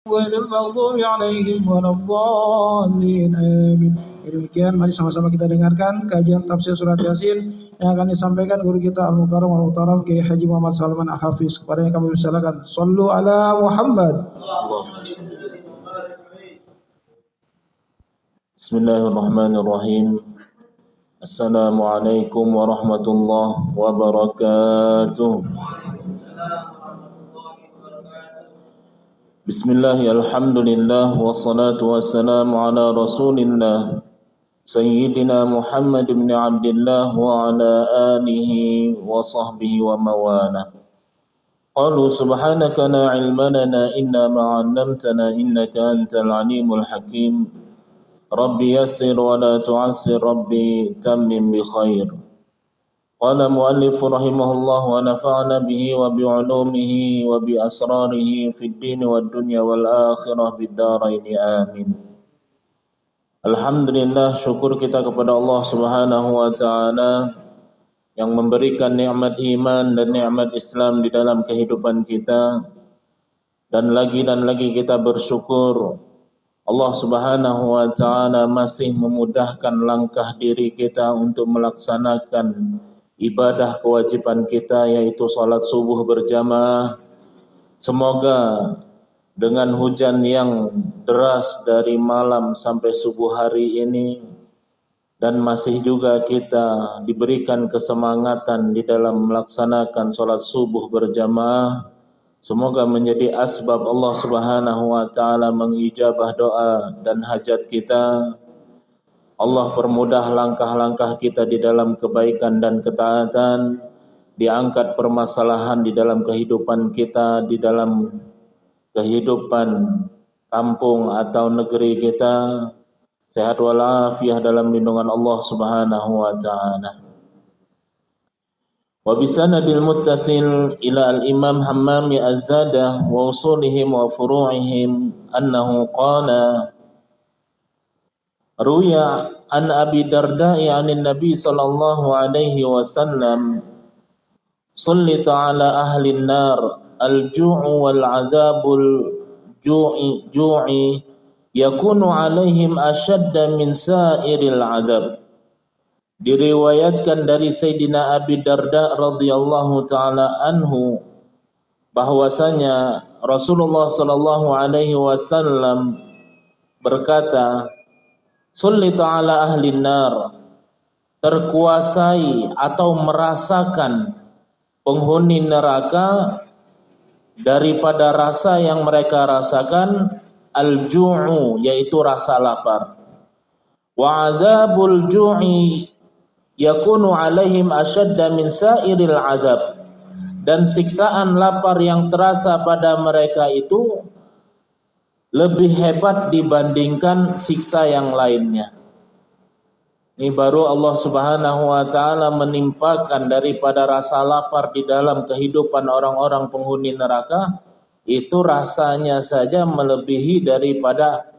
غير المغضوب عليهم ولا الضالين آمين. Demikian mari sama-sama kita dengarkan kajian tafsir surat Yasin yang akan disampaikan guru kita Al-Mukarram Al-Muhtaram Kiai Haji Muhammad Salman Al-Hafiz. Kepadanya kami persilakan. Shallu ala Muhammad. Bismillahirrahmanirrahim. Assalamualaikum warahmatullahi wabarakatuh. Bismillahirrahmanirrahim. Alhamdulillah wassalatu wassalamu ala Rasulillah Sayyidina Muhammad bin Abdullah wa ala alihi wa sahbihi wa mawana. Qalu subhanaka la ilma lana illa ma 'allamtana innaka antal alimul hakim. Rabbi yassir wa la tu'assir, Rabbi tammim bi khair. Qala muallif rahimahullah wa nafa'na bihi wa bi 'ulumihi wa bi asrarihi fid din wad dunya wal akhirah bid darain amin. Alhamdulillah, syukur kita kepada Allah Subhanahu wa taala yang memberikan nikmat iman dan nikmat Islam di dalam kehidupan kita, dan lagi kita bersyukur Allah Subhanahu wa taala masih memudahkan langkah diri kita untuk melaksanakan ibadah kewajiban kita, yaitu salat subuh berjamaah. Semoga dengan hujan yang deras dari malam sampai subuh hari ini, dan masih juga kita diberikan kesemangatan di dalam melaksanakan salat subuh berjamaah, semoga menjadi asbab Allah Subhanahu wa taala mengijabah doa dan hajat kita. Allah permudah langkah-langkah kita di dalam kebaikan dan ketaatan, diangkat permasalahan di dalam kehidupan kita, di dalam kehidupan kampung atau negeri kita, sehat walafiat dalam lindungan Allah Subhanahu wa taala. Wa bisanadil muttasil ila al-Imam Hammami Az-Zadah wa usulihim wa furu'ihim annahu qala ruya an Abi Darda'i 'anil Nabi sallallahu alaihi wasallam sullita 'ala ahli an-nar al-ju'u wal 'adzabul ju'i yakunu 'alaihim ashadda min sa'iril 'adzab. Diriwayatkan dari Sayyidina Abi Darda radhiyallahu taala anhu bahwasanya Rasulullah sallallahu alaihi wasallam berkata, sullita 'ala ahli nar, terkuasai atau merasakan penghuni neraka daripada rasa yang mereka rasakan, al-ju'u, yaitu rasa lapar, wa 'adzabul ju'i yakunu 'alaihim ashadda min sa'iril 'adzab, dan siksaan lapar yang terasa pada mereka itu lebih hebat dibandingkan siksa yang lainnya. Ini baru Allah Subhanahu wa taala menimpakan daripada rasa lapar di dalam kehidupan orang-orang penghuni neraka, itu rasanya saja melebihi daripada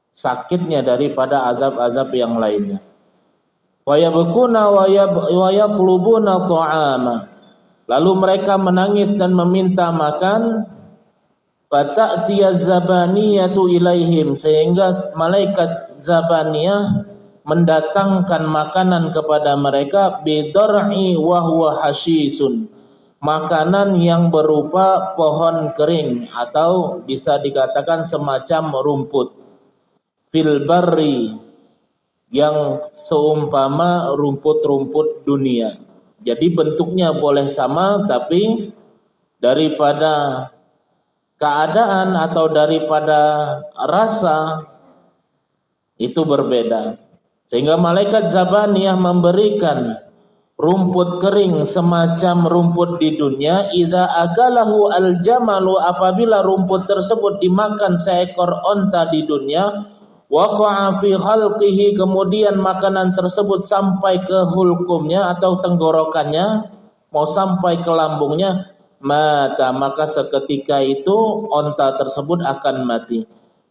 sakitnya daripada azab-azab yang lainnya. Wa yabkuna wa yatlubuna ta'ama, lalu mereka menangis dan meminta makan. Fata'tiyaz zabaniyatu ilaihim, sehingga malaikat zabaniyah mendatangkan makanan kepada mereka, bidar'i wa huwa hashisun, makanan yang berupa pohon kering atau bisa dikatakan semacam rumput, fil barri, yang seumpama rumput-rumput dunia. Jadi bentuknya boleh sama, tapi daripada keadaan atau daripada rasa itu berbeda. Sehingga malaikat Zabaniyah memberikan rumput kering semacam rumput di dunia, idza akalahu al-jamalu, apabila rumput tersebut dimakan seekor onta di dunia, waqa'a fi khalqihi, kemudian makanan tersebut sampai ke hulkumnya atau tenggorokannya, mau sampai ke lambungnya, mata, maka seketika itu onta tersebut akan mati.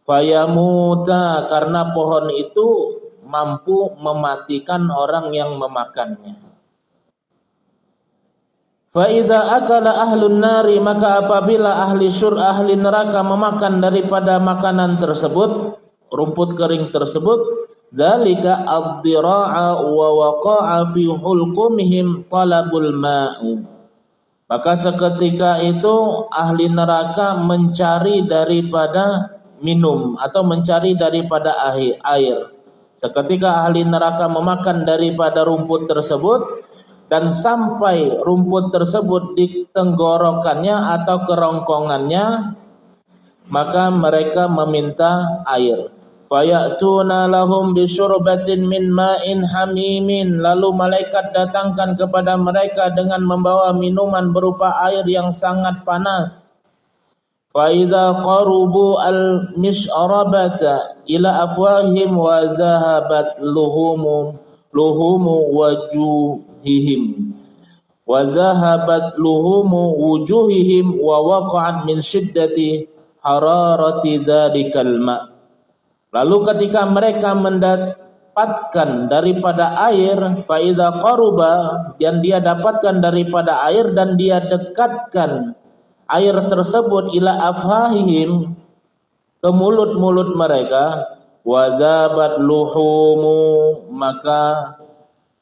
Fayamuta, karena pohon itu mampu mematikan orang yang memakannya. Fa idza akala ahlun nari, maka apabila ahli neraka memakan daripada makanan tersebut, rumput kering tersebut, dzalika ad-dira'a wa waqa'a fi hulqumihim talabul ma'u. Maka seketika itu ahli neraka mencari daripada minum atau mencari daripada air. Seketika ahli neraka memakan daripada rumput tersebut dan sampai rumput tersebut di tenggorokannya atau kerongkongannya, maka mereka meminta air. Fayatuna lahum bisyurbatin min ma'in hamimin, lalu malaikat datangkan kepada mereka dengan membawa minuman berupa air yang sangat panas. Fa idza qarubu al-mishrabata ila afwahim wa dhahabat luhumu wujuhihim wa dhahabat luhumu wujuhihim wa waqa'at min shiddati hararati dzalikal ma'. Lalu ketika mereka mendapatkan daripada air, fa idza qaruba, dan dia dapatkan daripada air dan dia dekatkan air tersebut ila afhahihim, ke mulut-mulut mereka, wadzabat luhumu, maka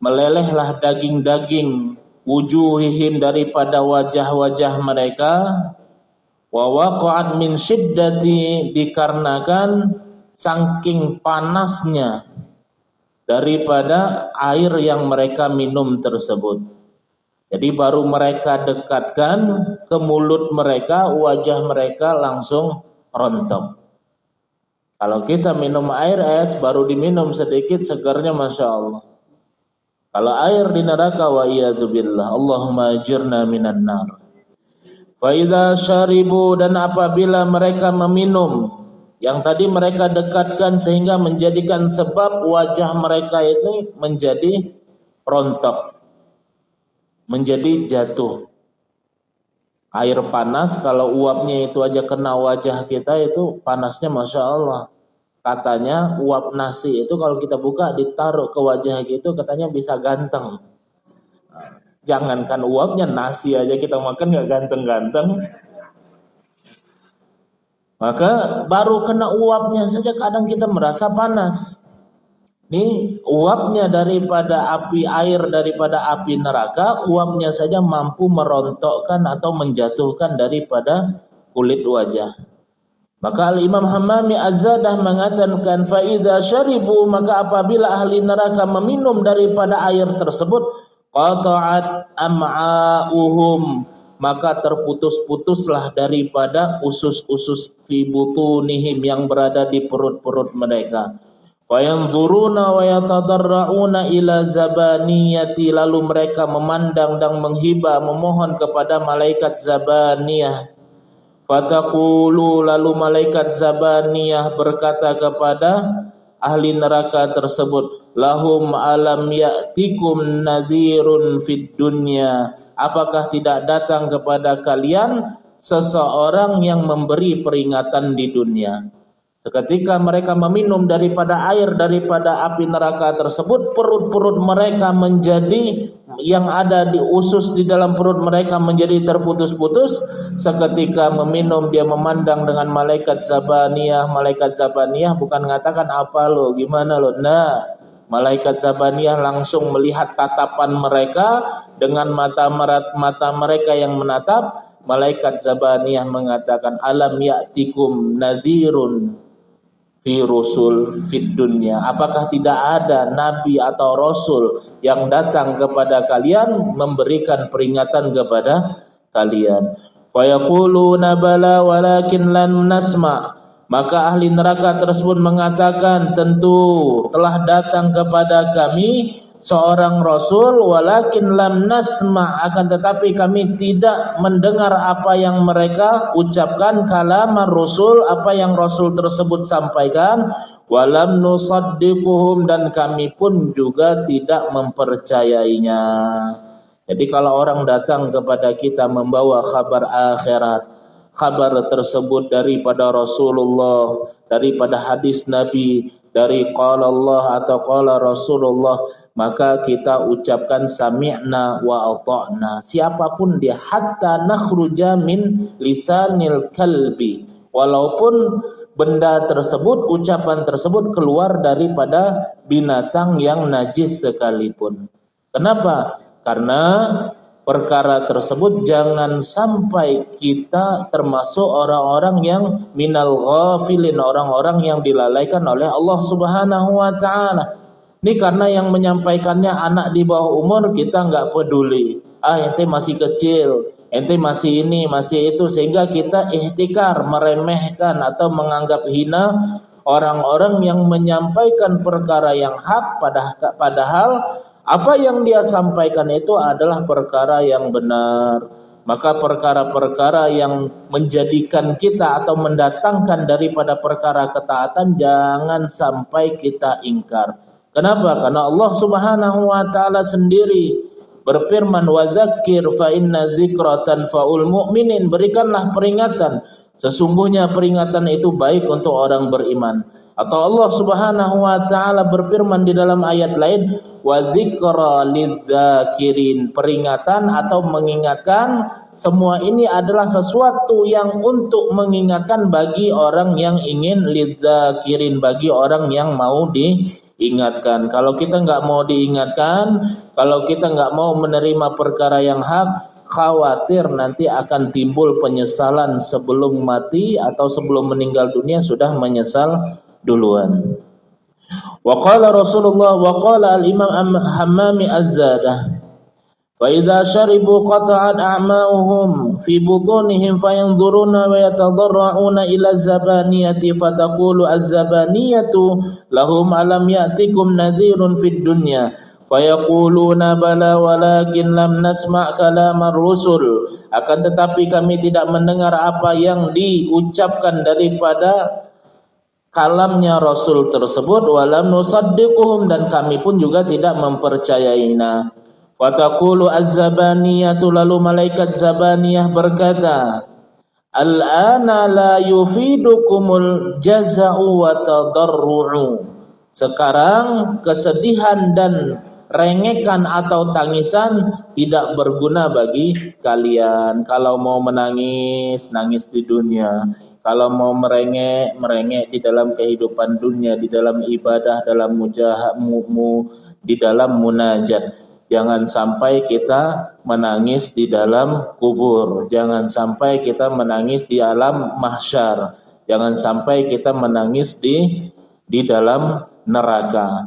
melelehlah daging-daging, wujuhihim, daripada wajah-wajah mereka, wa waqa'at min syiddati, dikarenakan saking panasnya daripada air yang mereka minum tersebut. Jadi baru mereka dekatkan ke mulut mereka, wajah mereka langsung rontok. Kalau kita minum air es, baru diminum sedikit segarnya Masya Allah. Kalau air di neraka, wa iyadzubillah, Allahumma ajirna minan nar. Fa idza syaribu, dan apabila mereka meminum yang tadi mereka dekatkan sehingga menjadikan sebab wajah mereka itu menjadi rontok, menjadi jatuh. Air panas, kalau uapnya itu aja kena wajah kita itu panasnya Masya Allah. Katanya uap nasi itu kalau kita buka ditaruh ke wajah gitu, katanya bisa ganteng. Jangankan uapnya, nasi aja kita makan gak ganteng-ganteng. Maka baru kena uapnya saja kadang kita merasa panas. Ini uapnya daripada api air, daripada api neraka, uapnya saja mampu merontokkan atau menjatuhkan daripada kulit wajah. Maka Al-Imam Hammami Az-Zadah mengatakan, fa idza syaribu, maka apabila ahli neraka meminum daripada air tersebut, qata'at am'a'uhum, maka terputus-putuslah daripada usus-usus fi butunihim, yang berada di perut-perut mereka. Wa yanzuruna wa yatadarrauna ila zabaniyati, lalu mereka memandang dan menghibah memohon kepada malaikat zabaniyah. Fataqulu, lalu malaikat zabaniyah berkata kepada ahli neraka tersebut, lahum alam ya'tikum nadhirun fid dunya, apakah tidak datang kepada kalian seseorang yang memberi peringatan di dunia? Seketika mereka meminum daripada air daripada api neraka tersebut, perut-perut mereka menjadi, yang ada di usus di dalam perut mereka menjadi terputus-putus. Seketika meminum, dia memandang dengan malaikat zabaniyah. Malaikat zabaniyah bukan mengatakan apa lo, gimana lo, nah, malaikat zabaniyah langsung melihat tatapan mereka dengan mata mereka yang menatap. Malaikat zabaniyah mengatakan, alam ya'tikum nadhirun fi rusul fid dunya, apakah tidak ada nabi atau rasul yang datang kepada kalian memberikan peringatan kepada kalian? Fa yaquluna bala walakin lam nasma, maka ahli neraka tersebut mengatakan, tentu telah datang kepada kami seorang rasul, walakin lam nasma, akan tetapi kami tidak mendengar apa yang mereka ucapkan, kalamar rasul, apa yang rasul tersebut sampaikan, walam nusaddiquhum, dan kami pun juga tidak mempercayainya. Jadi kalau orang datang kepada kita membawa kabar akhirat, kabar tersebut daripada Rasulullah, daripada hadis Nabi, dari qala Allah atau qala Rasulullah, maka kita ucapkan sami'na wa ata'na. Siapapun dia, hatta nakhruja min lisanil kalbi, walaupun benda tersebut, ucapan tersebut keluar daripada binatang yang najis sekalipun. Kenapa? Karena perkara tersebut jangan sampai kita termasuk orang-orang yang minal ghafilin, orang-orang yang dilalaikan oleh Allah Subhanahu wa taala. Ini karena yang menyampaikannya anak di bawah umur, kita nggak peduli. Ente masih kecil, ente masih ini, masih itu, sehingga kita ihtikar, meremehkan atau menganggap hina orang-orang yang menyampaikan perkara yang hak, padahal apa yang dia sampaikan itu adalah perkara yang benar. Maka perkara-perkara yang menjadikan kita atau mendatangkan daripada perkara ketaatan jangan sampai kita ingkar. Kenapa? Karena Allah Subhanahu wa taala sendiri berfirman, wa dzakir fa inna dzikra tanfa'ul mu'minin, berikanlah peringatan, sesungguhnya peringatan itu baik untuk orang beriman. Atau Allah Subhanahu wa taala berfirman di dalam ayat lain, wa dzikra lidzakirin, peringatan atau mengingatkan, semua ini adalah sesuatu yang untuk mengingatkan bagi orang yang ingin, lidzakirin, bagi orang yang mau diingatkan. Kalau kita nggak mau diingatkan, kalau kita nggak mau menerima perkara yang hak, khawatir nanti akan timbul penyesalan sebelum mati atau sebelum meninggal dunia sudah menyesal duluan. Wa qala Rasulullah, wa qala al-Imam Hammami Az-Zadah, fa idza syaribu qata'at a'ma'uhum fi butunihim fayanzuruna wa yatadarra'una ila zabaniyati fataqulu az-zabaniyatu lahum alam ya'tikum nadhirun fid dunya fayaquluna bala walakin lam nasma' kalamar rusul, akan tetapi kami tidak mendengar apa yang diucapkan daripada kalamnya Rasul tersebut, walam nusaddiquhum, dan kami pun juga tidak mempercayainya. Fataqulu az-zabaniyatu, lalu malaikat zabaniyah berkata, al-ana la yufidukumul jaza'u wa tadarru'u, sekarang kesedihan dan rengekan atau tangisan tidak berguna bagi kalian. Kalau mau menangis, nangis di dunia. Kalau mau merengek, merengek di dalam kehidupan dunia, di dalam ibadah, dalam mujahamu, di dalam munajat. Jangan sampai kita menangis di dalam kubur. Jangan sampai kita menangis di alam mahsyar. Jangan sampai kita menangis di dalam neraka.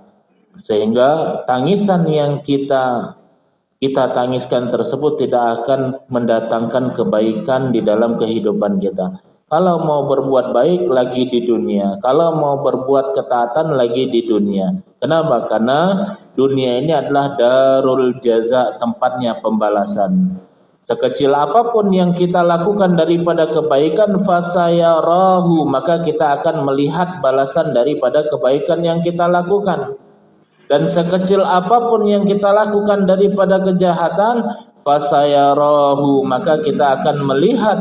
Sehingga tangisan yang kita tangiskan tersebut tidak akan mendatangkan kebaikan di dalam kehidupan kita. Kalau mau berbuat baik lagi di dunia, kalau mau berbuat ketaatan lagi di dunia. Kenapa? Karena dunia ini adalah darul jaza, tempatnya pembalasan. Sekecil apapun yang kita lakukan daripada kebaikan, fasayarahu, maka kita akan melihat balasan daripada kebaikan yang kita lakukan. Dan sekecil apapun yang kita lakukan daripada kejahatan, fasayarahu, maka kita akan melihat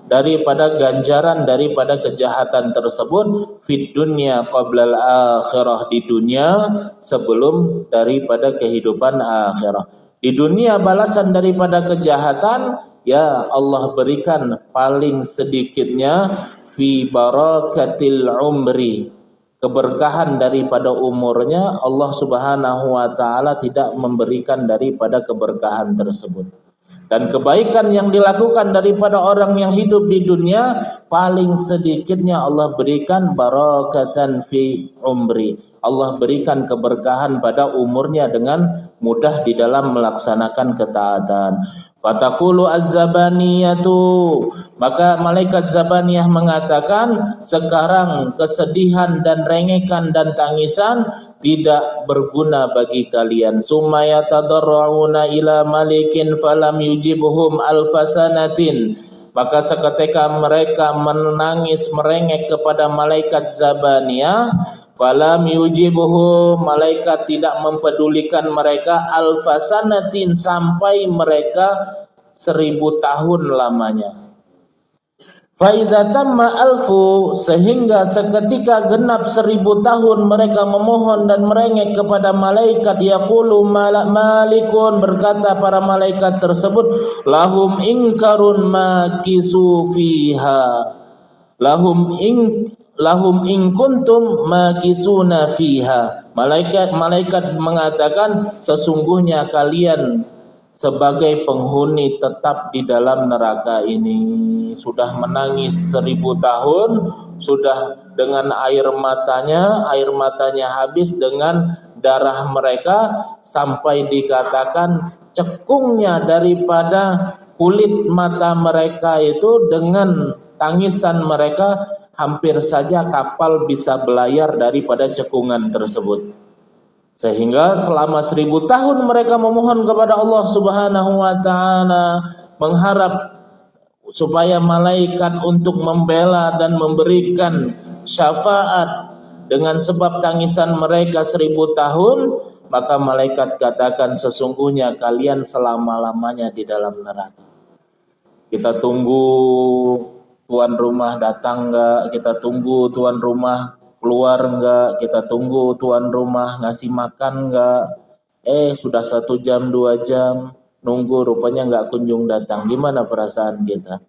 daripada ganjaran daripada kejahatan tersebut fid dunya qablal akhirah, di dunia sebelum daripada kehidupan akhirah. Di dunia balasan daripada kejahatan ya Allah berikan paling sedikitnya fi barakatil umri, keberkahan daripada umurnya. Allah Subhanahu wa taala tidak memberikan daripada keberkahan tersebut. Dan kebaikan yang dilakukan daripada orang yang hidup di dunia, paling sedikitnya Allah berikan barakatan fi umri. Allah berikan keberkahan pada umurnya dengan mudah di dalam melaksanakan ketaatan. Fataqulu az-zabaniyatu, maka malaikat zabaniyah mengatakan, sekarang kesedihan dan rengekan dan tangisan tidak berguna bagi kalian. Summa yatadarrauna ila malikin falam yujibuhum alfasanatin, maka seketika mereka menangis merengek kepada malaikat zabaniyah. Falam yujibuhum, malaikat tidak mempedulikan mereka, alfasanatin, sampai mereka 1000 tahun lamanya. Fa idza tamma alfu, sehingga seketika genap 1000 tahun mereka memohon dan merengek kepada malaikat, yaqulu malikun, berkata para malaikat tersebut, lahum inkarun makisu fiha, lahum in kuntum makisuna fiha. Malaikat mengatakan, sesungguhnya kalian sebagai penghuni tetap di dalam neraka ini. Sudah menangis 1000 tahun, sudah dengan air matanya habis dengan darah mereka, sampai dikatakan cekungnya daripada kulit mata mereka itu dengan tangisan mereka, hampir saja kapal bisa belayar daripada cekungan tersebut. Sehingga selama 1000 tahun mereka memohon kepada Allah Subhanahu wa ta'ala, mengharap supaya malaikat untuk membela dan memberikan syafaat. Dengan sebab tangisan mereka 1000 tahun, maka malaikat katakan, sesungguhnya kalian selama-lamanya di dalam neraka. Kita tunggu tuan rumah datang enggak, kita tunggu tuan rumah keluar enggak, kita tunggu tuan rumah ngasih makan enggak. Sudah 1 jam 2 jam nunggu, rupanya enggak kunjung datang. Gimana perasaan kita?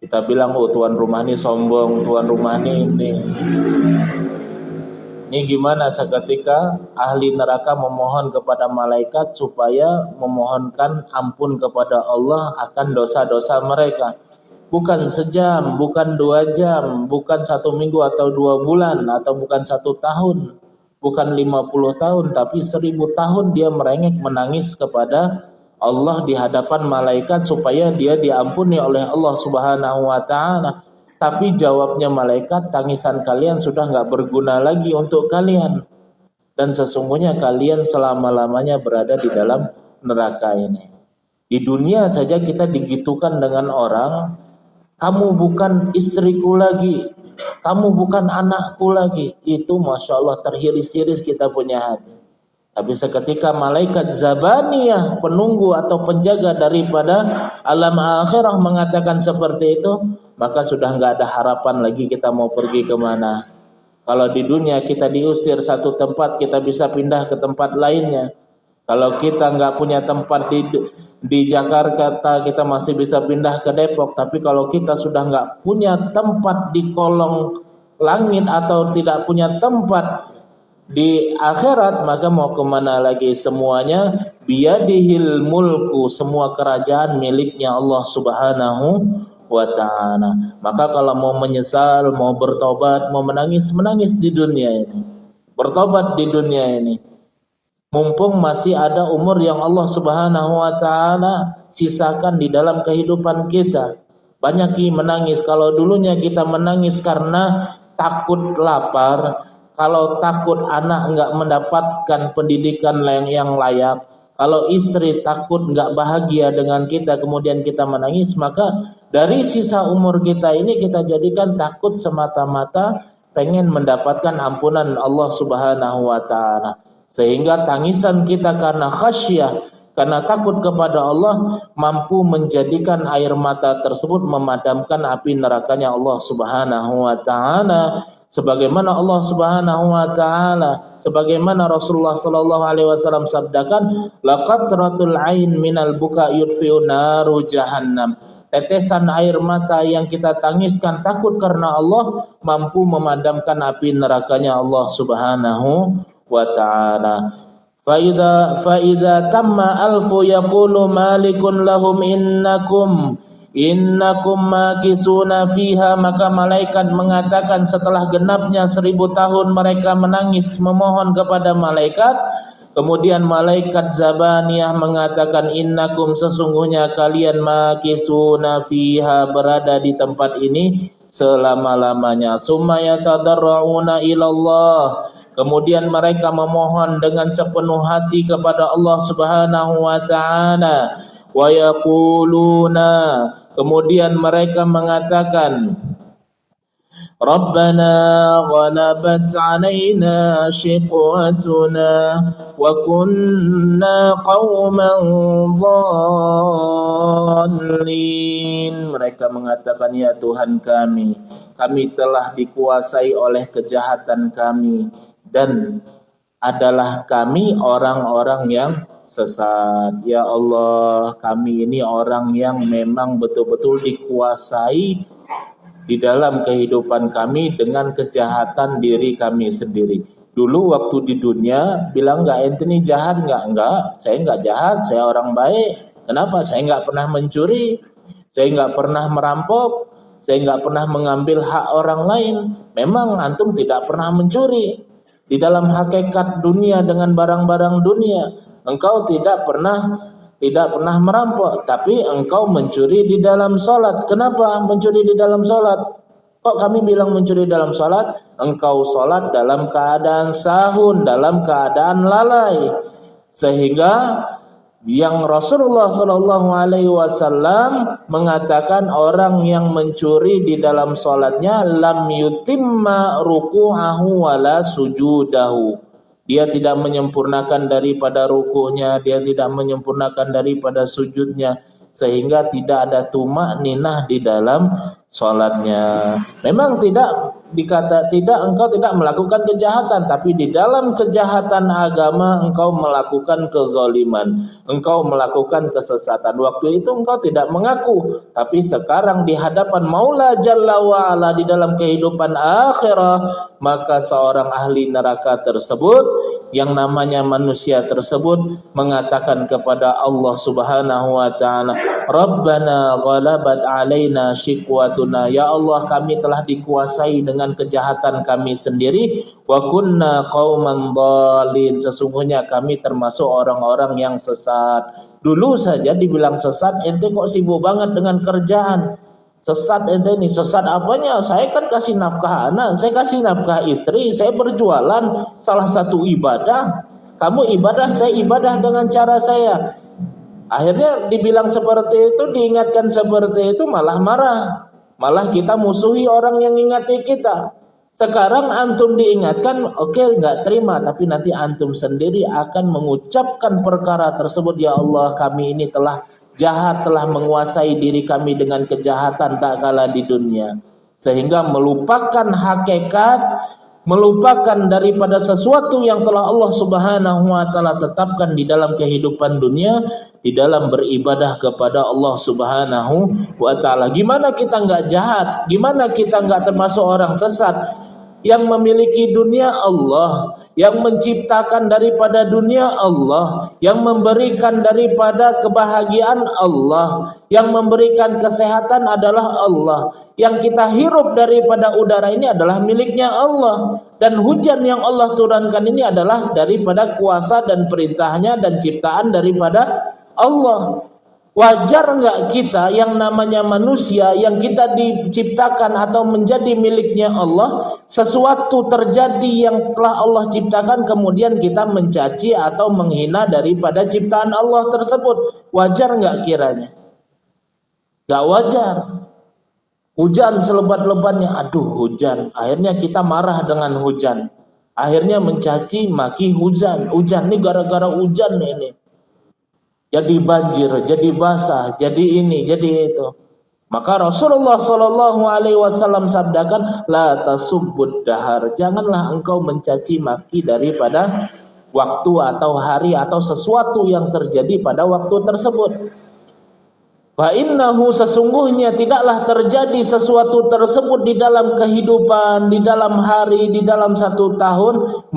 Kita bilang, oh tuan rumah ini sombong, tuan rumah ini. Ini gimana seketika ahli neraka memohon kepada malaikat supaya memohonkan ampun kepada Allah akan dosa-dosa mereka. Bukan sejam, bukan 2 jam, bukan 1 minggu atau 2 bulan, atau bukan 1 tahun, bukan 50 tahun, tapi 1000 tahun dia merengek menangis kepada Allah di hadapan malaikat supaya dia diampuni oleh Allah Subhanahu wa ta'ala. Tapi jawabnya malaikat, tangisan kalian sudah enggak berguna lagi untuk kalian, dan sesungguhnya kalian selama-lamanya berada di dalam neraka ini. Di dunia saja kita digitukan dengan orang, kamu bukan istriku lagi, kamu bukan anakku lagi. Itu Masya Allah terhiris-hiris kita punya hati. Tapi seketika malaikat Zabaniyah, penunggu atau penjaga daripada alam akhirah, mengatakan seperti itu, maka sudah enggak ada harapan lagi kita mau pergi kemana. Kalau di dunia kita diusir satu tempat, kita bisa pindah ke tempat lainnya. Kalau kita enggak punya tempat di Jakarta, kita masih bisa pindah ke Depok. Tapi kalau kita sudah enggak punya tempat di kolong langit atau tidak punya tempat di akhirat, maka mau kemana lagi? Semuanya biyadihil mulku, semua kerajaan miliknya Allah Subhanahu wa ta'ala. Maka kalau mau menyesal, mau bertobat, mau menangis di dunia ini, bertobat di dunia ini, mumpung masih ada umur yang Allah Subhanahu wa ta'ala sisakan di dalam kehidupan kita. Banyak menangis. Kalau dulunya kita menangis karena takut lapar, kalau takut anak enggak mendapatkan pendidikan yang layak, kalau istri takut enggak bahagia dengan kita, kemudian kita menangis, maka dari sisa umur kita ini kita jadikan takut semata-mata pengen mendapatkan ampunan Allah Subhanahu wa ta'ala. Sehingga tangisan kita karena khasyah, karena takut kepada Allah, mampu menjadikan air mata tersebut memadamkan api nerakanya Allah Subhanahu wa ta'ala. Sebagaimana Allah Subhanahu wa ta'ala, sebagaimana Rasulullah sallallahu alaihi wasallam sabdakan, laqatratul ain minal buka yudfi'u naru jahannam. Tetesan air mata yang kita tangiskan takut karena Allah mampu memadamkan api nerakanya Allah Subhanahu wa ta'ala. Fa idza tamma alfu yaqulu malikun lahum innakum makisuna fiha, maka malaikat mengatakan setelah genapnya 1000 tahun mereka menangis memohon kepada malaikat, kemudian malaikat Zabaniyah mengatakan, innakum, sesungguhnya kalian makisuna fiha, berada di tempat ini selama-lamanya. Summa yatadarrauna ilallah, kemudian mereka memohon dengan sepenuh hati kepada Allah Subhanahu wa ta'ala. Wa yaquluna, kemudian mereka mengatakan, ربنا غلبت علينا شقوتنا وكنا قوما ضالين. Mereka mengatakan, ya Tuhan kami telah dikuasai oleh kejahatan kami dan adalah kami orang-orang yang sesat. Ya Allah, kami ini orang yang memang betul-betul dikuasai di dalam kehidupan kami dengan kejahatan diri kami sendiri. Dulu waktu di dunia bilang enggak, ente ini jahat enggak, saya enggak jahat, saya orang baik. Kenapa? Saya enggak pernah mencuri, saya enggak pernah merampok, saya enggak pernah mengambil hak orang lain. Memang antum tidak pernah mencuri. Di dalam hakikat dunia dengan barang-barang dunia, engkau tidak pernah merampok, tapi engkau mencuri di dalam salat. Kenapa mencuri di dalam salat? Kok kami bilang mencuri dalam salat? Engkau salat dalam keadaan sahun, dalam keadaan lalai. Sehingga yang Rasulullah SAW mengatakan orang yang mencuri di dalam salatnya lam yutimma ruku'ahu wala sujudahu. Dia tidak menyempurnakan daripada rukunya, dia tidak menyempurnakan daripada sujudnya, sehingga tidak ada tumak ninah di dalam salatnya. Memang engkau tidak melakukan kejahatan, tapi di dalam kejahatan agama engkau melakukan kezaliman, engkau melakukan kesesatan. Waktu itu engkau tidak mengaku, tapi sekarang di hadapan Maula Jalla wa Ala di dalam kehidupan akhirah, maka seorang ahli neraka tersebut, yang namanya manusia tersebut, mengatakan kepada Allah Subhanahu wa taala, Rabbana ghalabat alaina shiqwatuna. Ya Allah, kami telah dikuasai dengan kejahatan kami sendiri. Wa kunna qauman dhalin. Sesungguhnya kami termasuk orang-orang yang sesat. Dulu saja dibilang sesat, ente kok sibuk banget dengan kerjaan. Sesat ente ini, sesat apanya? Saya kan kasih nafkah anak, saya kasih nafkah istri, saya berjualan, salah satu ibadah. Kamu ibadah, saya ibadah dengan cara saya. Akhirnya dibilang seperti itu, diingatkan seperti itu, malah marah. Malah kita musuhi orang yang ingati kita. Sekarang antum diingatkan, oke, enggak terima, tapi nanti antum sendiri akan mengucapkan perkara tersebut. Ya Allah, kami ini telah jahat, telah menguasai diri kami dengan kejahatan tak kalah di dunia, sehingga melupakan hakikat, melupakan daripada sesuatu yang telah Allah Subhanahu wa taala tetapkan di dalam kehidupan dunia, di dalam beribadah kepada Allah Subhanahu wa taala. Gimana kita enggak jahat? Gimana kita enggak termasuk orang sesat? Yang memiliki dunia Allah, yang menciptakan daripada dunia Allah, yang memberikan daripada kebahagiaan Allah, yang memberikan kesehatan adalah Allah, yang kita hirup daripada udara ini adalah miliknya Allah, dan hujan yang Allah turunkan ini adalah daripada kuasa dan perintahnya dan ciptaan daripada Allah. Wajar enggak kita yang namanya manusia, yang kita diciptakan atau menjadi miliknya Allah, sesuatu terjadi yang telah Allah ciptakan, kemudian kita mencaci atau menghina daripada ciptaan Allah tersebut? Wajar enggak kiranya? Enggak wajar. Hujan selebat-lebatnya, aduh hujan. Akhirnya kita marah dengan hujan. Akhirnya mencaci maki hujan. Hujan ini gara-gara hujan ini. Jadi banjir, jadi basah, jadi ini, jadi itu. Maka Rasulullah SAW sabdakan, la tasubbud dahar. Janganlah engkau mencaci maki daripada waktu atau hari atau sesuatu yang terjadi pada waktu tersebut. Fa innahu, sesungguhnya tidaklah terjadi sesuatu tersebut di dalam kehidupan, di dalam hari, di dalam satu tahun,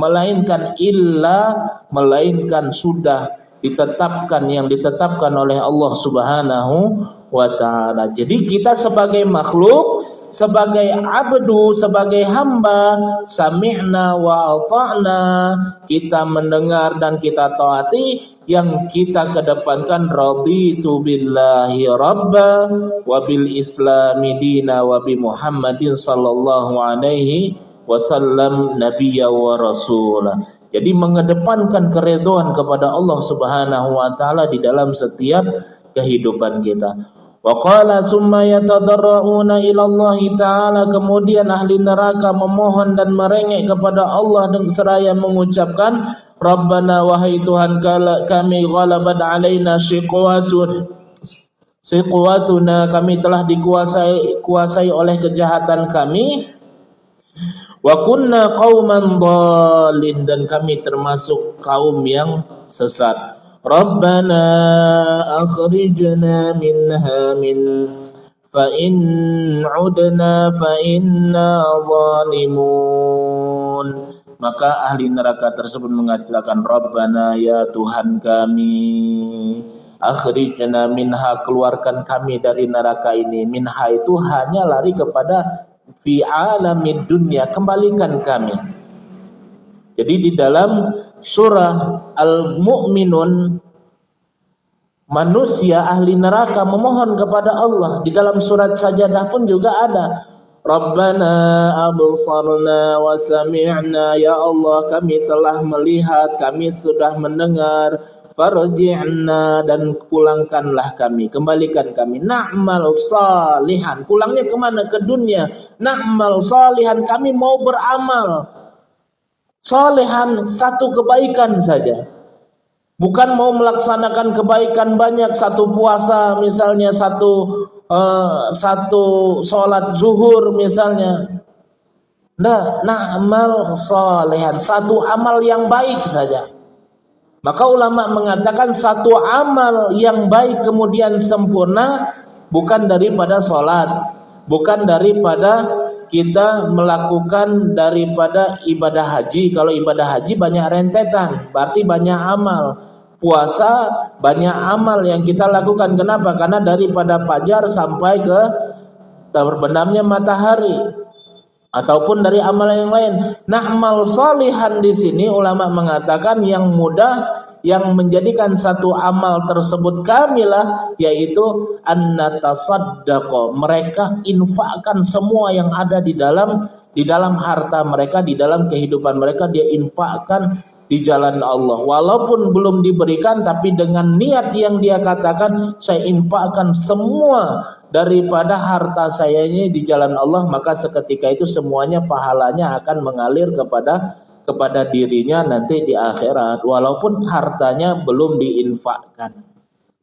melainkan sudah ditetapkan, yang ditetapkan oleh Allah Subhanahu wa taala. Jadi kita sebagai makhluk, sebagai abdu, sebagai hamba, sami'na wa ata'na, kita mendengar dan kita taati. Yang kita kedepankan, raditu billahi rabba wa bil islami dina wa bi Muhammadin sallallahu alaihi wasallam nabiyya wa rasulah. Jadi mengedepankan keridhaan kepada Allah Subhanahu wa taala di dalam setiap kehidupan kita. Wa qala summa yatadarrauna ila Allah Ta'ala, kemudian ahli neraka memohon dan merengek kepada Allah dan seraya mengucapkan, Rabbana, wahai Tuhan kami, ghalabat alaina siqwatuna, kami telah dikuasai oleh kejahatan kami, wa kunna qauman dhalin, dan kami termasuk kaum yang sesat. Rabbana akhrijna minha fa in udna fa inna zalimun. Maka ahli neraka tersebut mengatakan, Rabbana, ya Tuhan kami, akhrijna minha, keluarkan kami dari neraka ini. Minha itu hanya lari kepada fi alamid dunya, kembalikan kami. Jadi di dalam surah Al-Mu'minun, manusia ahli neraka memohon kepada Allah. Di dalam surat Sajadah pun juga ada, Rabbana absarna wa sami'na, ya Allah kami telah melihat, kami sudah mendengar, farji'na, dan pulangkanlah kami, kembalikan kami, na'mal salihan, pulangnya kemana? Ke dunia. Na'mal salihan, kami mau beramal salihan, satu kebaikan saja, bukan mau melaksanakan kebaikan banyak, satu puasa misalnya, satu sholat zuhur misalnya. Nah, na'mal salihan, satu amal yang baik saja. Maka ulama mengatakan satu amal yang baik kemudian sempurna bukan daripada sholat, bukan daripada kita melakukan daripada ibadah haji. Kalau ibadah haji banyak rentetan, berarti banyak amal. Puasa banyak amal yang kita lakukan. Kenapa? Karena daripada fajar sampai ke terbenamnya matahari, ataupun dari amal yang lain. Na'mal sholihan di sini ulama mengatakan yang mudah, yang menjadikan satu amal tersebut kamilah, yaitu an-natasaddaqa, mereka infakkan semua yang ada di dalam harta mereka, di dalam kehidupan mereka, dia infakkan di jalan Allah. Walaupun belum diberikan, tapi dengan niat yang dia katakan, saya infakkan semua daripada harta saya ini di jalan Allah, maka seketika itu semuanya pahalanya akan mengalir kepada dirinya nanti di akhirat, walaupun hartanya belum diinfakkan.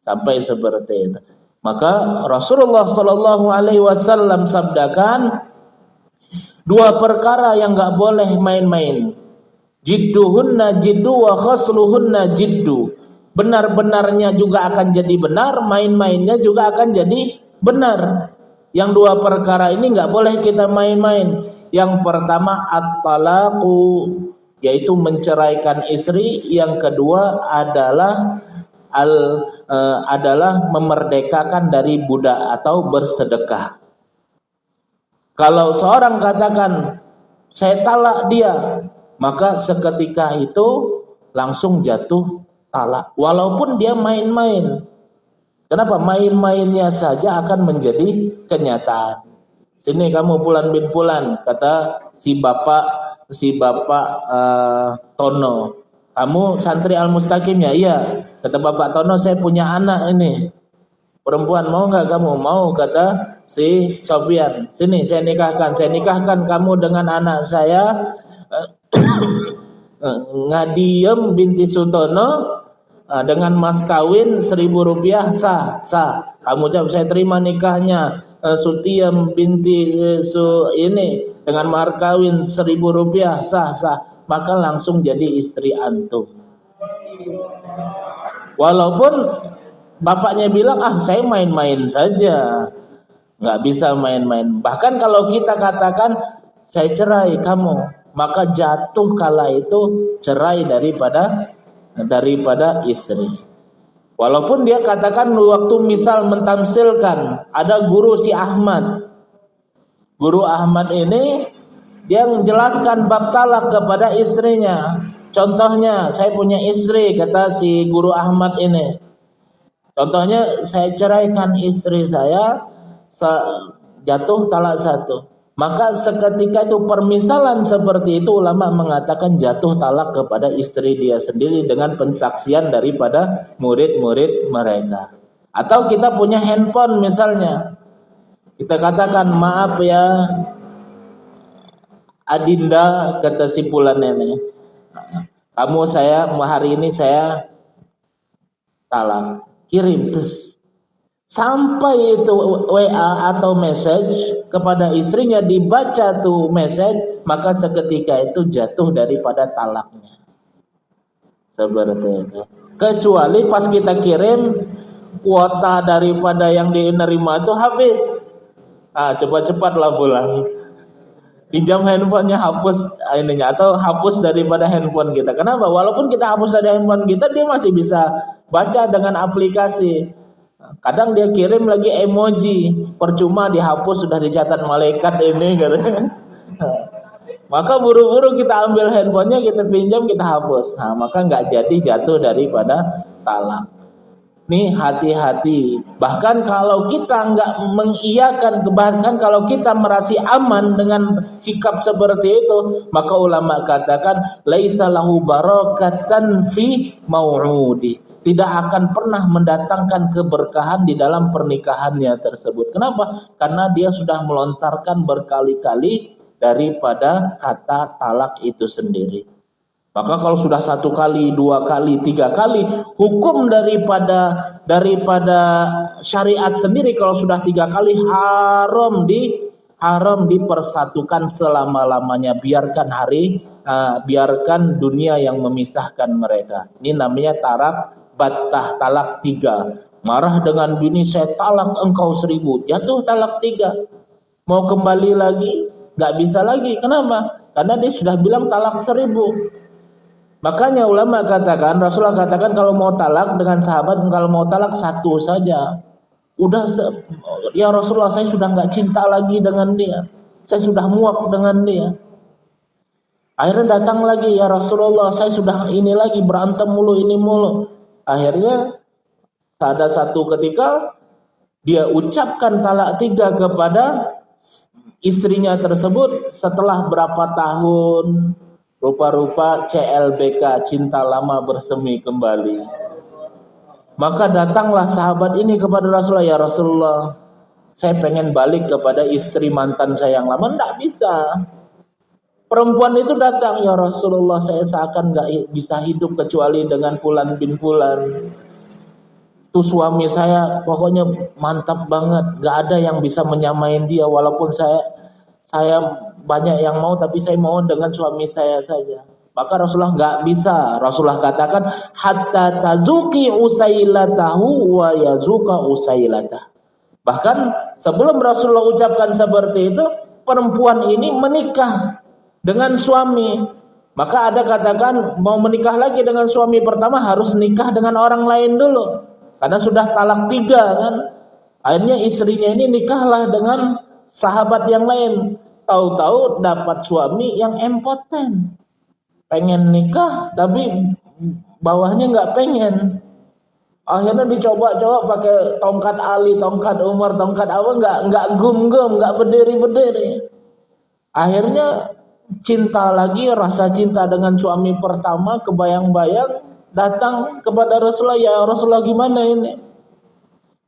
Sampai seperti itu. Maka Rasulullah Shallallahu Alaihi Wasallam sabdakan, dua perkara yang nggak boleh main-main. Jidduhunna jiddu wa khasluhunna jiddu. Benar-benarnya juga akan jadi benar, main-mainnya juga akan jadi benar. Yang dua perkara ini nggak boleh kita main-main. Yang pertama at-talaqu, yaitu menceraikan istri. Yang kedua adalah memerdekakan dari budak atau bersedekah. Kalau seorang katakan saya talak dia, maka seketika itu langsung jatuh talak, walaupun dia main-main. Kenapa? Main-mainnya saja akan menjadi kenyataan. Sini kamu Fulan bin Fulan, kata si bapak Tono, kamu santri Al-Mustaqim ya? Iya. Kata bapak Tono, saya punya anak ini perempuan, mau nggak kamu? Mau, kata si Sofyan. Sini saya nikahkan kamu dengan anak saya Ngadiem binti Sutono dengan mas kawin 1.000 rupiah, sah. Kamu jawab, saya terima nikahnya Sutiem binti ini dengan mahar kawin 1.000 rupiah, sah. Maka langsung jadi istri antum. Walaupun bapaknya bilang, saya main-main saja. Nggak bisa main-main. Bahkan kalau kita katakan saya cerai kamu, maka jatuh kala itu cerai daripada istri. Walaupun dia katakan waktu misal mentamsilkan, ada guru si Ahmad. Guru Ahmad ini dia menjelaskan bab talak kepada istrinya. Contohnya, saya punya istri, kata si guru Ahmad ini. Contohnya, saya ceraikan istri saya, jatuh talak 1. Maka seketika itu permisalan seperti itu, ulama mengatakan jatuh talak kepada istri dia sendiri dengan pensaksian daripada murid-murid mereka. Atau kita punya handphone misalnya, kita katakan, maaf ya Adinda, kata si Fulan ini, kamu hari ini saya talak. Kirim terus sampai itu WA atau message kepada istrinya, dibaca tuh message, maka seketika itu jatuh daripada talaknya. Seperti itu. Kecuali pas kita kirim, kuota daripada yang diterima itu habis. Cepat-cepatlah pulang. Pinjam handphonenya, hapus ininya, atau hapus daripada handphone kita. Kenapa? Walaupun kita hapus dari handphone kita, dia masih bisa baca dengan aplikasi. Kadang dia kirim lagi emoji, percuma dihapus, sudah dicatat malaikat ini katanya. Maka buru-buru kita ambil handphonenya, kita pinjam, kita hapus. Maka nggak jadi, jatuh daripada talak. Nih hati-hati. Bahkan kalau kita nggak mengiyakan, bahkan kalau kita merasa aman dengan sikap seperti itu, maka ulama katakan laisa lahu barakatan fi mau'udi. Tidak akan pernah mendatangkan keberkahan di dalam pernikahannya tersebut. Kenapa? Karena dia sudah melontarkan berkali-kali daripada kata talak itu sendiri. Maka kalau sudah 1 kali, 2 kali, 3 kali, hukum daripada syariat sendiri kalau sudah 3 kali haram dipersatukan selama-lamanya. Biarkan dunia yang memisahkan mereka. Ini namanya talak 3. Marah dengan bini, saya talak engkau 1000, jatuh talak 3. Mau kembali lagi nggak bisa lagi. Kenapa? Karena dia sudah bilang talak 1000. Makanya ulama katakan, Rasulullah katakan kalau mau talak dengan sahabat, kalau mau talak 1 saja. Ya Rasulullah, saya sudah nggak cinta lagi dengan dia, saya sudah muak dengan dia. Akhirnya datang lagi, ya Rasulullah, saya sudah ini lagi, berantem mulu, ini mulu. Akhirnya ada satu ketika dia ucapkan talak 3 kepada istrinya tersebut setelah berapa tahun. Rupa-rupa CLBK, cinta lama bersemi kembali. Maka datanglah sahabat ini kepada Rasulullah, ya Rasulullah, saya pengen balik kepada istri mantan saya yang lama. Tidak bisa. Perempuan itu datang, ya Rasulullah, saya seakan gak bisa hidup kecuali dengan Fulan bin Fulan. Itu suami saya pokoknya mantap banget, gak ada yang bisa menyamain dia. Walaupun saya banyak yang mau, tapi saya mau dengan suami saya saja. Maka Rasulullah nggak bisa. Rasulullah katakan, hatta tazuki usailatahu wa yazuka usailatah. Bahkan sebelum Rasulullah ucapkan seperti itu, perempuan ini menikah dengan suami. Maka ada katakan mau menikah lagi dengan suami pertama harus nikah dengan orang lain dulu, karena sudah talak 3 kan. Akhirnya istrinya ini nikahlah dengan sahabat yang lain. Tahu-tahu dapat suami yang impoten, pengen nikah tapi bawahnya nggak pengen. Akhirnya dicoba-coba pakai tongkat Ali, tongkat Umar, tongkat apa, nggak gum-gum, nggak berdiri. Akhirnya cinta lagi, rasa cinta dengan suami pertama kebayang-bayang, datang kepada Rasulullah, ya Rasulullah gimana ini?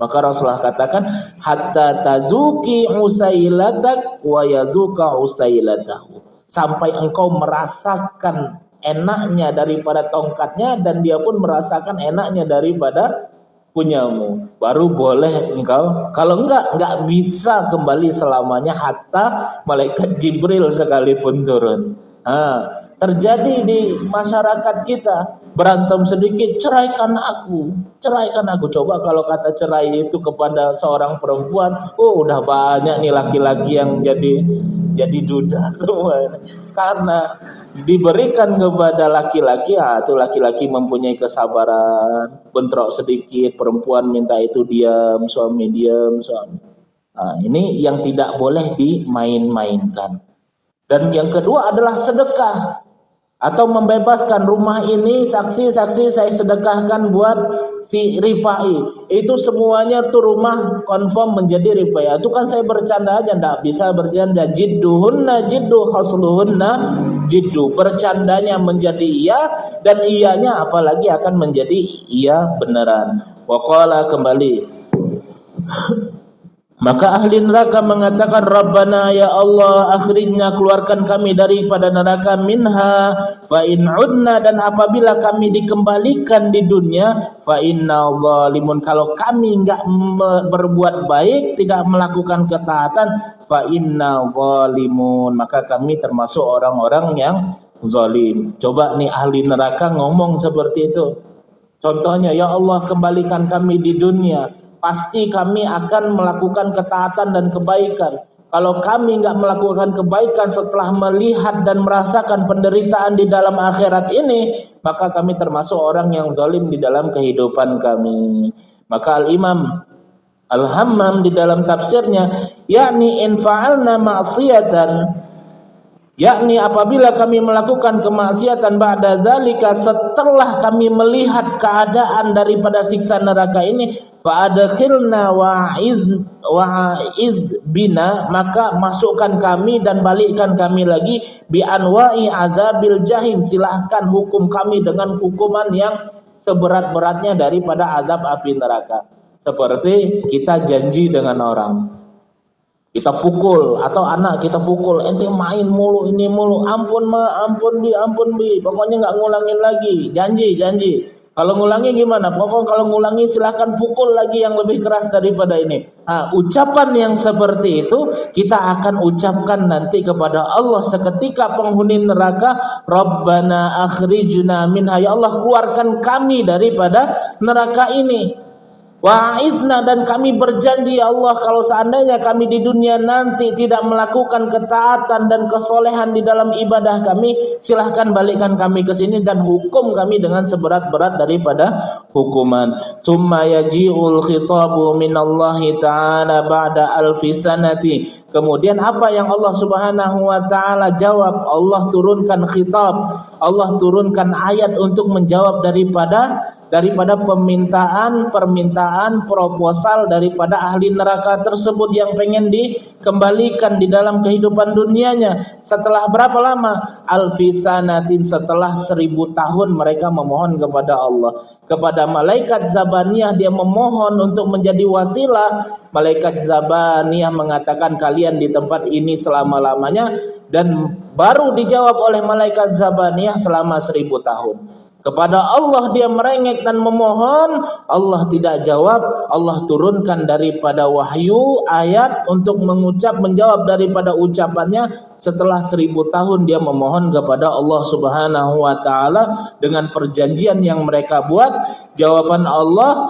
Maka Rasulullah katakan, hatta tazuki usailatak wa yazuka usailatahu. Sampai engkau merasakan enaknya daripada tongkatnya dan dia pun merasakan enaknya daripada punyamu. Baru boleh engkau. Kalau enggak bisa kembali selamanya hatta malaikat Jibril sekalipun turun. Terjadi di masyarakat kita. Berantem sedikit, ceraikan aku. Coba kalau kata cerai itu kepada seorang perempuan, udah banyak nih laki-laki yang jadi duda semua. Karena diberikan kepada laki-laki, itu laki-laki mempunyai kesabaran. Bentrok sedikit, perempuan minta itu diam, suami diam, suami. Ini yang tidak boleh dimain-mainkan. Dan yang kedua adalah sedekah. Atau membebaskan rumah ini, saksi-saksi saya sedekahkan buat si Rifai. Itu semuanya tuh rumah confirm menjadi Rifai. Itu kan saya bercanda aja, enggak bisa bercanda. Jidduhunna jiddu hasluhunna jiddu. Bercandanya menjadi iya dan iyanya apalagi akan menjadi iya beneran. Waqala kembali Maka ahli neraka mengatakan, Rabbana ya Allah, akhirnya keluarkan kami daripada neraka, minha fa in udna, dan apabila kami dikembalikan di dunia, fa inna zalimun, kalau kami enggak berbuat baik, tidak melakukan ketaatan, fa inna zalimun, maka kami termasuk orang-orang yang zalim. Coba nih ahli neraka ngomong seperti itu. Contohnya, ya Allah, kembalikan kami di dunia, pasti kami akan melakukan ketaatan dan kebaikan. Kalau kami enggak melakukan kebaikan setelah melihat dan merasakan penderitaan di dalam akhirat ini, maka kami termasuk orang yang zalim di dalam kehidupan kami. Maka Al-Imam Al-Hammam di dalam tafsirnya, yakni in fa'alna ma'siyatan, yakni apabila kami melakukan kemaksiatan ba'da zalika, setelah kami melihat keadaan daripada siksa neraka ini, fa'adkhilna wa'idh bina, maka masukkan kami dan balikkan kami lagi, bi anwa'i azabil jahim, silahkan hukum kami dengan hukuman yang seberat-beratnya daripada azab api neraka. Seperti kita janji dengan orang, kita pukul, atau anak kita pukul, ente main mulu, ini mulu, ampun ma, ampun bi, pokoknya nggak ngulangin lagi, janji. Kalau ngulangi gimana? Pokoknya kalau ngulangi silahkan pukul lagi yang lebih keras daripada ini. Nah, ucapan yang seperti itu kita akan ucapkan nanti kepada Allah seketika penghuni neraka, Rabbana akhrijna minha, ya Allah keluarkan kami daripada neraka ini. Wa'idna, dan kami berjanji ya Allah, kalau seandainya kami di dunia nanti tidak melakukan ketaatan dan kesolehan di dalam ibadah kami, silahkan balikkan kami ke sini dan hukum kami dengan seberat-berat daripada hukuman. Summa yaji'ul khitabu minallahi ta'ala ba'da alfi sanati. Kemudian apa yang Allah Subhanahu wa taala jawab? Allah turunkan khitab, Allah turunkan ayat untuk menjawab daripada permintaan proposal daripada ahli neraka tersebut yang pengen dikembalikan di dalam kehidupan dunianya. Setelah berapa lama? Alfisanatin, setelah 1000 tahun mereka memohon kepada Allah. Kepada malaikat Zabaniyah dia memohon untuk menjadi wasilah. Malaikat Zabaniyah mengatakan kalian di tempat ini selama-lamanya, dan baru dijawab oleh malaikat Zabaniyah selama 1000 tahun. Kepada Allah dia merengek dan memohon, Allah tidak jawab. Allah turunkan daripada wahyu ayat untuk menjawab daripada ucapannya. Setelah 1000 tahun dia memohon kepada Allah Subhanahu wa taala dengan perjanjian yang mereka buat. Jawaban Allah,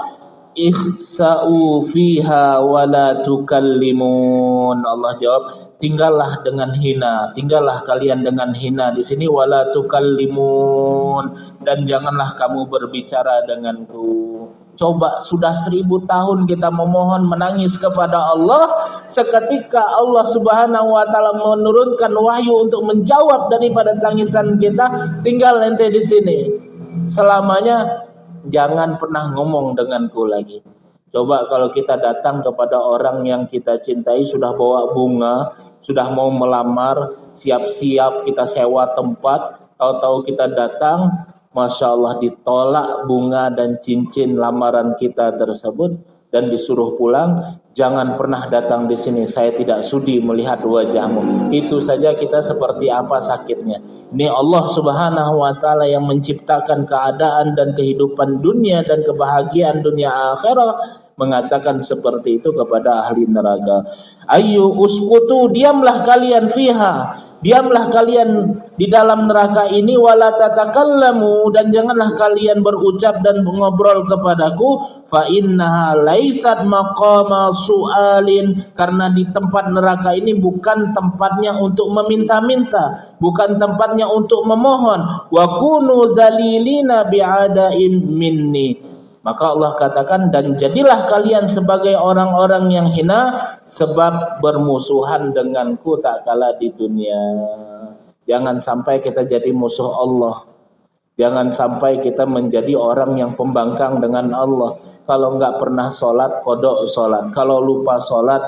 ikhsa'u fiha wa la tukallimun. Allah jawab, tinggallah dengan hina, tinggallah kalian dengan hina di sini, wala tukallimun, dan janganlah kamu berbicara denganku. Coba sudah 1000 tahun kita memohon, menangis kepada Allah, seketika Allah Subhanahu wa taala menurunkan wahyu untuk menjawab daripada tangisan kita, tinggal ente di sini selamanya, jangan pernah ngomong denganku lagi. Coba kalau kita datang kepada orang yang kita cintai, sudah bawa bunga, sudah mau melamar, siap-siap kita sewa tempat, tahu-tahu kita datang, Masya Allah ditolak bunga dan cincin lamaran kita tersebut, dan disuruh pulang. Jangan pernah datang di sini, saya tidak sudi melihat wajahmu. Itu saja kita seperti apa sakitnya. Ini Allah Subhanahu wa taala yang menciptakan keadaan dan kehidupan dunia dan kebahagiaan dunia akhirat, mengatakan seperti itu kepada ahli neraka. Ayu uskutu, diamlah kalian fiha, diamlah kalian di dalam neraka ini, wala tatakallamu, dan janganlah kalian berucap dan mengobrol kepadaku, fa innaha laisat maqama su'alin, karena di tempat neraka ini bukan tempatnya untuk meminta-minta, bukan tempatnya untuk memohon. Wa kunu dzalilina bi'adain minni. Maka Allah katakan, dan jadilah kalian sebagai orang-orang yang hina sebab bermusuhan denganku tak kala di dunia. Jangan sampai kita jadi musuh Allah. Jangan sampai kita menjadi orang yang pembangkang dengan Allah. Kalau enggak pernah sholat, kodok sholat. Kalau lupa sholat,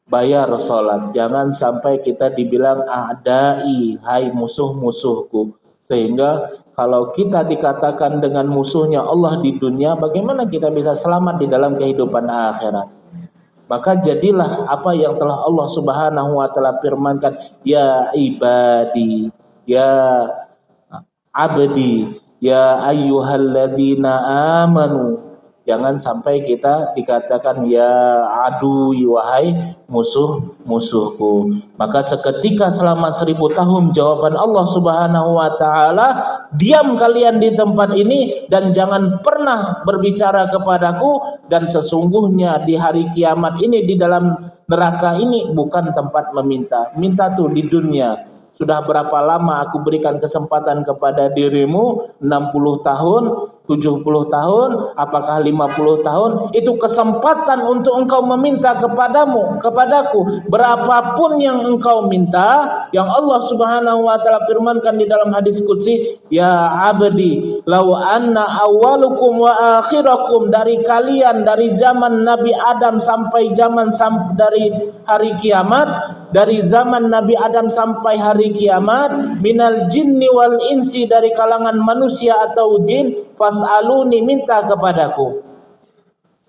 bayar sholat. Jangan sampai kita dibilang a'dai, hai musuh-musuhku. Sehingga kalau kita dikatakan dengan musuhnya Allah di dunia, bagaimana kita bisa selamat di dalam kehidupan akhirat? maka jadilah apa yang telah Allah Subhanahu wa taala firmankan, ya ibadi, ya abdi, ya ayyuhalladzina amanu. Jangan sampai kita dikatakan ya adui, wahai musuh-musuhku. Maka seketika selama 1000 tahun jawaban Allah Subhanahu wa taala, diam kalian di tempat ini dan jangan pernah berbicara kepadaku, dan sesungguhnya di hari kiamat ini, di dalam neraka ini bukan tempat meminta. Minta tuh di dunia. Sudah berapa lama aku berikan kesempatan kepada dirimu? 60 tahun, 70 tahun, apakah 50 tahun? Itu kesempatan untuk engkau meminta kepadaku. Berapapun yang engkau minta, yang Allah Subhanahu wa taala firmankan di dalam hadis qudsi, ya abdi, law anna awwalukum wa akhirakum, dari kalian, dari zaman Nabi Adam sampai dari hari kiamat, dari zaman Nabi Adam sampai hari kiamat, minal jinni wal insi, dari kalangan manusia atau jin, fas'aluni, minta kepadaku.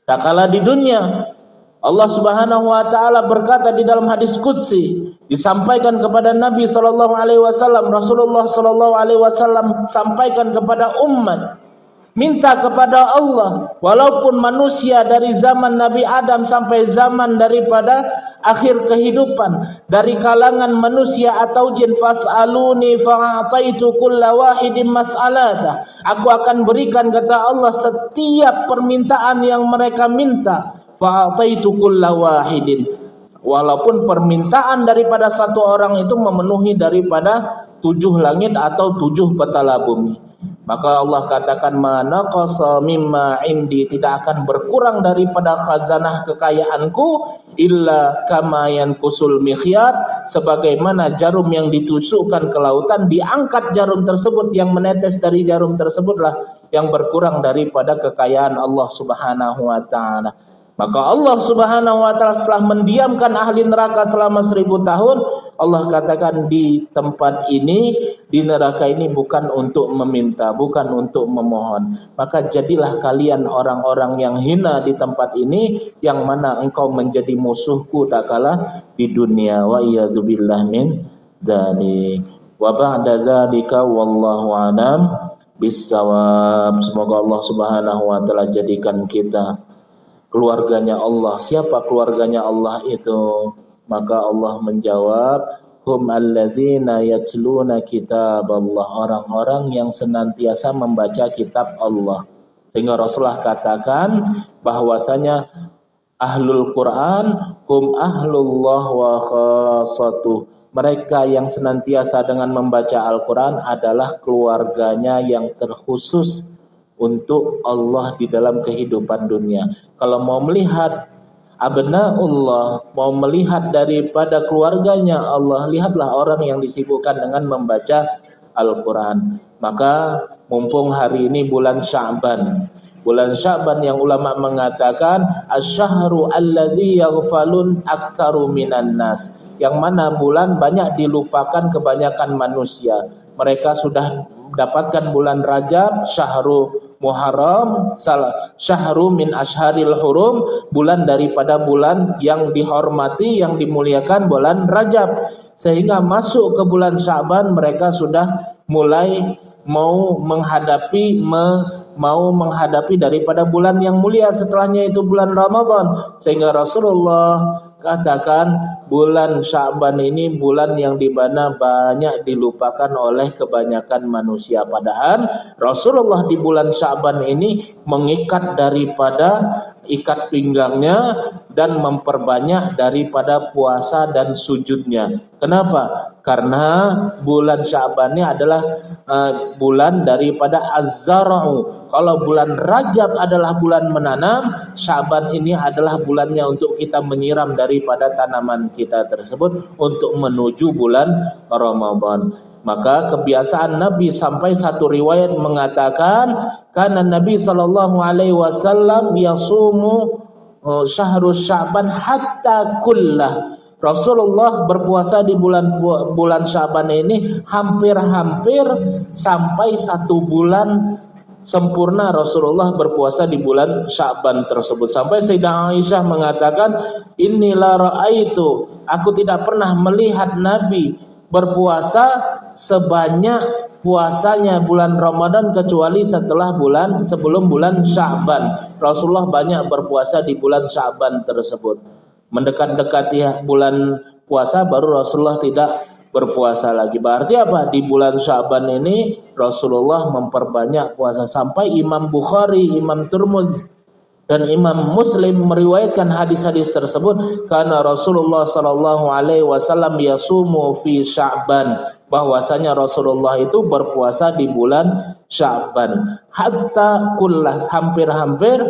Tak kala di dunia Allah Subhanahu wa taala berkata di dalam hadis qudsi, disampaikan kepada Nabi sallallahu alaihi wasallam, Rasulullah sallallahu alaihi wasallam sampaikan kepada umat, minta kepada Allah, walaupun manusia dari zaman Nabi Adam sampai zaman daripada akhir kehidupan, dari kalangan manusia atau jin, fas'aluni fa'ataitu kulla wahidin mas'alata. Aku akan berikan, kata Allah, setiap permintaan yang mereka minta. Fa'ataitu kulla wahidin. Walaupun permintaan daripada satu orang itu memenuhi daripada 7 langit atau 7 petala bumi. Maka Allah katakan, mana qasa mimma indi, tidak akan berkurang daripada khazanah kekayaanku, illa kama yanqusul mikhyat, sebagaimana jarum yang ditusukkan ke lautan, diangkat jarum tersebut, yang menetes dari jarum tersebutlah yang berkurang daripada kekayaan Allah Subhanahu wa taala. Maka Allah Subhanahu wa taala setelah mendiamkan ahli neraka selama 1000 tahun, Allah katakan, di tempat ini, di neraka ini bukan untuk meminta, bukan untuk memohon. Maka jadilah kalian orang-orang yang hina di tempat ini, yang mana engkau menjadi musuhku tak kalah di dunia. Wa iyadzubillah min dzalik. Wa ba'da dzalika wallahu a'lam bissawab. Semoga Allah Subhanahu wa taala jadikan kita keluarganya Allah. Siapa keluarganya Allah itu? Maka Allah menjawab, hum alladzina yatluna kitab Allah, orang-orang yang senantiasa membaca kitab Allah. Sehingga Rasulullah katakan bahwasanya ahlul Quran hum ahlullah wa khassatuh, mereka yang senantiasa dengan membaca Al-Quran adalah keluarganya yang terkhusus untuk Allah di dalam kehidupan dunia. Kalau mau melihat abnaullah, mau melihat daripada keluarganya Allah, lihatlah orang yang disibukkan dengan membaca Al-Quran. Maka mumpung hari ini bulan Sya'ban, bulan Sya'ban yang ulama mengatakan asyhru alladzi yaghfalun aktsaru minan nas, yang mana bulan banyak dilupakan kebanyakan manusia. Mereka sudah mendapatkan bulan Rajab, syahru Muharram, syahru min asharil hurum, bulan daripada bulan yang dihormati, yang dimuliakan, bulan Rajab. Sehingga masuk ke bulan Sya'ban, mereka sudah mulai mau menghadapi daripada bulan yang mulia setelahnya, itu bulan Ramadan. Sehingga Rasulullah katakan bulan Sya'ban ini bulan yang dimana banyak dilupakan oleh kebanyakan manusia. Padahal Rasulullah di bulan Sya'ban ini mengikat daripada ikat pinggangnya dan memperbanyak daripada puasa dan sujudnya. Kenapa? Karena bulan Sya'ban ini adalah bulan daripada az-zar'u. Kalau bulan Rajab adalah bulan menanam, Sya'ban ini adalah bulannya untuk kita menyiram daripada tanaman kita tersebut untuk menuju bulan Ramadan. Maka kebiasaan Nabi, sampai satu riwayat mengatakan, karena Nabi sallallahu alaihi wasallam yasumu syahrus Sya'ban hatta kullah. Rasulullah berpuasa di bulan Sya'ban ini hampir-hampir sampai 1 bulan sempurna Rasulullah berpuasa di bulan Sya'ban tersebut. Sampai Sayyidah Aisyah mengatakan, inilah ra'aitu, aku tidak pernah melihat Nabi berpuasa sebanyak puasanya bulan Ramadan kecuali sebelum bulan Sya'ban. Rasulullah banyak berpuasa di bulan Sya'ban tersebut. Mendekat-dekati bulan puasa baru Rasulullah tidak berpuasa lagi. Berarti apa? Di bulan Sya'ban ini Rasulullah memperbanyak puasa sampai Imam Bukhari, Imam Tirmidzi dan Imam Muslim meriwayatkan hadis-hadis tersebut, karena Rasulullah sallallahu alaihi wasallam yasumu fi Sya'ban, bahwasanya Rasulullah itu berpuasa di bulan Sya'ban, hatta kullah, hampir-hampir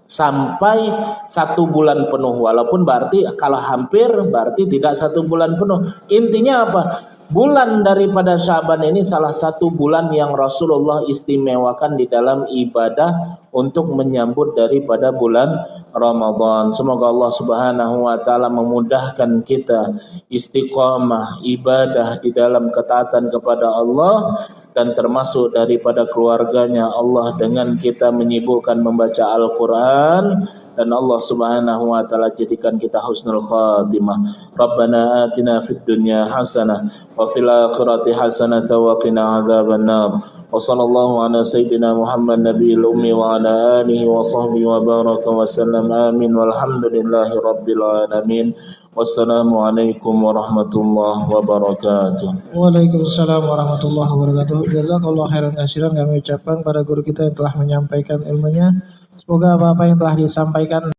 sampai 1 bulan penuh. Walaupun berarti kalau hampir berarti tidak 1 bulan penuh. Intinya apa? Bulan daripada Sya'ban ini salah satu bulan yang Rasulullah istimewakan di dalam ibadah untuk menyambut daripada bulan Ramadan. Semoga Allah Subhanahu wa taala memudahkan kita istiqamah ibadah di dalam ketaatan kepada Allah, dan termasuk daripada keluarganya Allah dengan kita menyibukkan membaca Al-Quran, dan Allah Subhanahu wa taala jadikan kita husnul khatimah. Rabbana atina fid dunya hasanah wa fil akhirati hasanah wa qina adzabannar. Wa sallallahu ala sayyidina Muhammad nabiyil ummi wa ala alihi wa sahbihi wa baraka wa sallam. Amin walhamdulillahi rabbil alamin. Wassalamualaikum warahmatullahi wabarakatuh. Waalaikumsalam warahmatullahi wabarakatuh. Jazakallahu khairan katsiran, kami ucapkan pada guru kita yang telah menyampaikan ilmunya. Semoga apa-apa yang telah disampaikan